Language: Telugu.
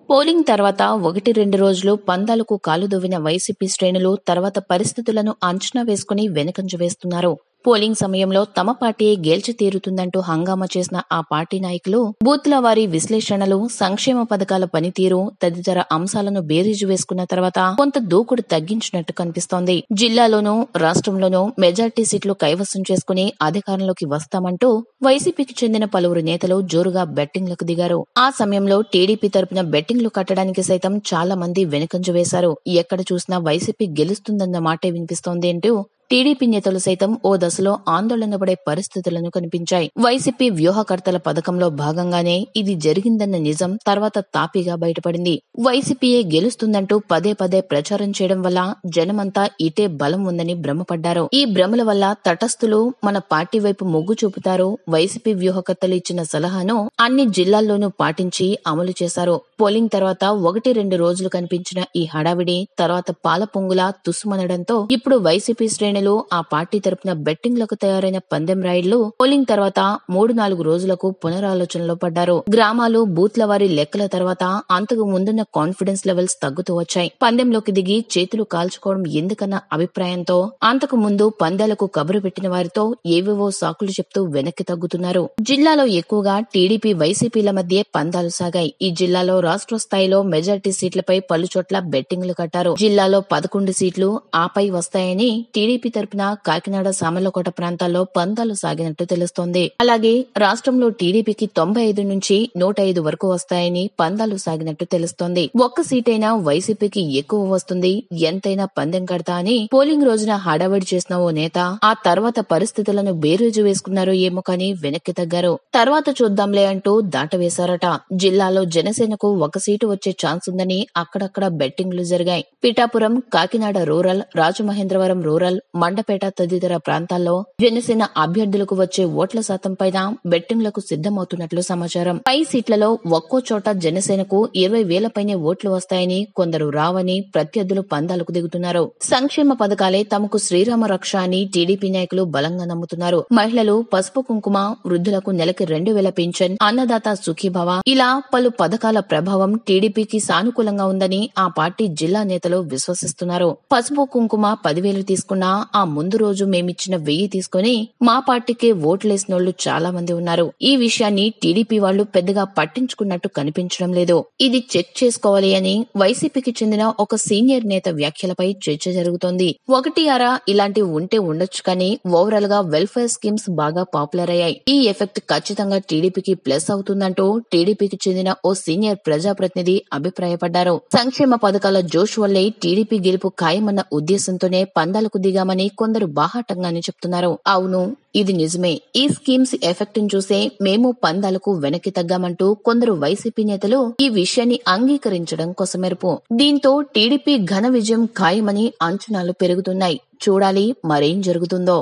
పోలింగ్ తర్వాత 1-2 రోజులు పందాలకు కాలు దువ్విన వైసీపీ శ్రేణులు తర్వాత పరిస్థితులను అంచనా వేసుకుని వెనుకంజ వేస్తున్నారు. పోలింగ్ సమయంలో తమ పార్టీ గెలిచి తీరుతుందంటూ హంగామా చేసిన ఆ పార్టీ నాయకులు బూత్ల వారీ విశ్లేషణలు, సంక్షేమ పథకాల పనితీరు తదితర అంశాలను బేరీజు వేసుకున్న తర్వాత కొంత దూకుడు తగ్గించినట్టు కనిపిస్తోంది. జిల్లాలోనూ రాష్ట్రంలోనూ మెజార్టీ సీట్లు కైవసం చేసుకుని అధికారంలోకి వస్తామంటూ వైసీపీకి చెందిన పలువురు నేతలు జోరుగా బెట్టింగ్లకు దిగారు. ఆ సమయంలో టీడీపీ తరపున బెట్టింగ్లు కట్టడానికి సైతం చాలా మంది వెనుకంజ వేశారు. ఎక్కడ చూసినా వైసీపీ గెలుస్తుందన్న మాటే వినిపిస్తోంది అంటూ టీడీపీ నేతలు సైతం ఓ దశలో ఆందోళన పడే పరిస్థితులను కనిపించాయి. వైసీపీ వ్యూహకర్తల పథకంలో భాగంగానే ఇది జరిగిందన్న నిజం తర్వాత తాపీగా బయటపడింది. వైసీపీయే గెలుస్తుందంటూ పదే పదే ప్రచారం చేయడం వల్ల జనమంతా ఇటే బలం ఉందని భ్రమపడ్డారు. ఈ భ్రమల వల్ల తటస్థులు మన పార్టీ వైపు మొగ్గు చూపుతారు. వైసీపీ వ్యూహకర్తలు ఇచ్చిన సలహాను అన్ని జిల్లాల్లోనూ పాటించి అమలు చేశారు. పోలింగ్ తర్వాత 1-2 రోజులు కనిపించిన ఈ హడావిడి తర్వాత పాల పొంగులా తుస్సుమనడంతో ఇప్పుడు వైసీపీ శ్రేణులు ఆ పార్టీ తరపున బెట్టింగ్లకు తయారైన పందెం రాయిళ్లు పోలింగ్ తర్వాత 3-4 రోజులకు పునరాలోచనలో పడ్డారు. గ్రామాలు, బూత్ల వారి లెక్కల తర్వాత అంతకు ముందున్న కాన్ఫిడెన్స్ లెవెల్స్ తగ్గుతూ వచ్చాయి. పందెంలోకి దిగి చేతులు కాల్చుకోవడం ఎందుకన్న అభిప్రాయంతో అంతకు ముందు పందాలకు కబురు పెట్టిన వారితో ఏవేవో సాకులు చెప్తూ వెనక్కి తగ్గుతున్నారు. జిల్లాలో ఎక్కువగా టీడీపీ, వైసీపీల మధ్య పందాలు సాగాయి. ఈ జిల్లాలో రాష్ట్ర స్థాయిలో మెజార్టీ సీట్లపై పలుచోట్ల బెట్టింగ్లు కట్టారు. జిల్లాలో 11 సీట్లు ఆపై వస్తాయని టీడీపీ తరపున కాకినాడ, సామర్లకోట ప్రాంతాల్లో పందాలు సాగినట్టు తెలుస్తోంది. అలాగే రాష్ట్రంలో టీడీపీకి 95 నుంచి 105 వరకు వస్తాయని పందాలు సాగినట్టు తెలుస్తోంది. ఒక్క సీటైనా వైసీపీకి ఎక్కువ వస్తుంది, ఎంతైనా పందెం కడతా అని పోలింగ్ రోజున హడావిడి చేసిన ఓ నేత ఆ తర్వాత పరిస్థితులను బేరీజు వేసుకున్నారో ఏమో కానీ వెనక్కి తగ్గారు. తర్వాత చూద్దాంలే అంటూ దాటవేశారట. జిల్లాలో జనసేనకు 1 సీటు వచ్చే ఛాన్స్ ఉందని అక్కడక్కడ బెట్టింగ్లు జరిగాయి. పిఠాపురం, కాకినాడ రూరల్, రాజమహేంద్రవరం రూరల్, మండపేట తదితర ప్రాంతాల్లో జనసేన అభ్యర్థులకు వచ్చే ఓట్ల శాతం పైన బెట్టింగ్లకు సిద్ధమవుతున్నట్లు సమాచారం. పై సీట్లలో ఒక్కో చోట జనసేనకు 20,000 పైనే ఓట్లు వస్తాయని, కొందరు రావని ప్రత్యర్థులు పందాలకు దిగుతున్నారు. సంక్షేమ పథకాలే తమకు శ్రీరామ రక్ష అని టీడీపీ నాయకులు బలంగా నమ్ముతున్నారు. మహిళలు పసుపు కుంకుమ, వృద్ధులకు నెలకి 2,000 పింఛన్, అన్నదాత సుఖీభవ ఇలా పలు పథకాల ప్రభావం టీడీపీకి సానుకూలంగా ఉందని ఆ పార్టీ జిల్లా నేతలు విశ్వసిస్తున్నారు. పసుపు కుంకుమ 10,000 తీసుకున్నా ఆ ముందు రోజు మేమిచ్చిన 1,000 తీసుకుని మా పార్టీకే ఓట్లేసినోళ్లు చాలా మంది ఉన్నారు. ఈ విషయాన్ని టీడీపీ వాళ్లు పెద్దగా పట్టించుకున్నట్టు కనిపించడం లేదు. ఇది చెక్ చేసుకోవాలి అని వైసీపీకి చెందిన ఒక సీనియర్ నేత వ్యాఖ్యలపై చర్చ జరుగుతోంది. 1-6 ఇలాంటివి ఉంటే ఉండొచ్చు కానీ ఓవరాల్ గా వెల్ఫేర్ స్కీమ్స్ బాగా పాపులర్ అయ్యాయి. ఈ ఎఫెక్ట్ ఖచ్చితంగా టీడీపీకి ప్లస్ అవుతుందంటూ టీడీపీకి చెందిన ఓ సీనియర్ ప్రజాప్రతినిధి అభిప్రాయపడ్డారు. సంక్షేమ పథకాల జోష్ వల్లే టీడీపీ గెలుపు ఖాయమన్న ఉద్దేశంతోనే పందాలకు దిగామని కొందరు బాహాటంగానే చెప్తున్నారు. అవును, ఇది నిజమే. ఈ స్కీమ్స్ ఎఫెక్ట్ ను చూసే మేము పందాలకు వెనక్కి తగ్గామంటూ కొందరు వైసీపీ నేతలు ఈ విషయాన్ని అంగీకరించడం కొసమెరుపు. దీంతో టీడీపీ ఘన విజయం ఖాయమని అంచనాలు పెరుగుతున్నాయి. చూడాలి మరేం జరుగుతుందో.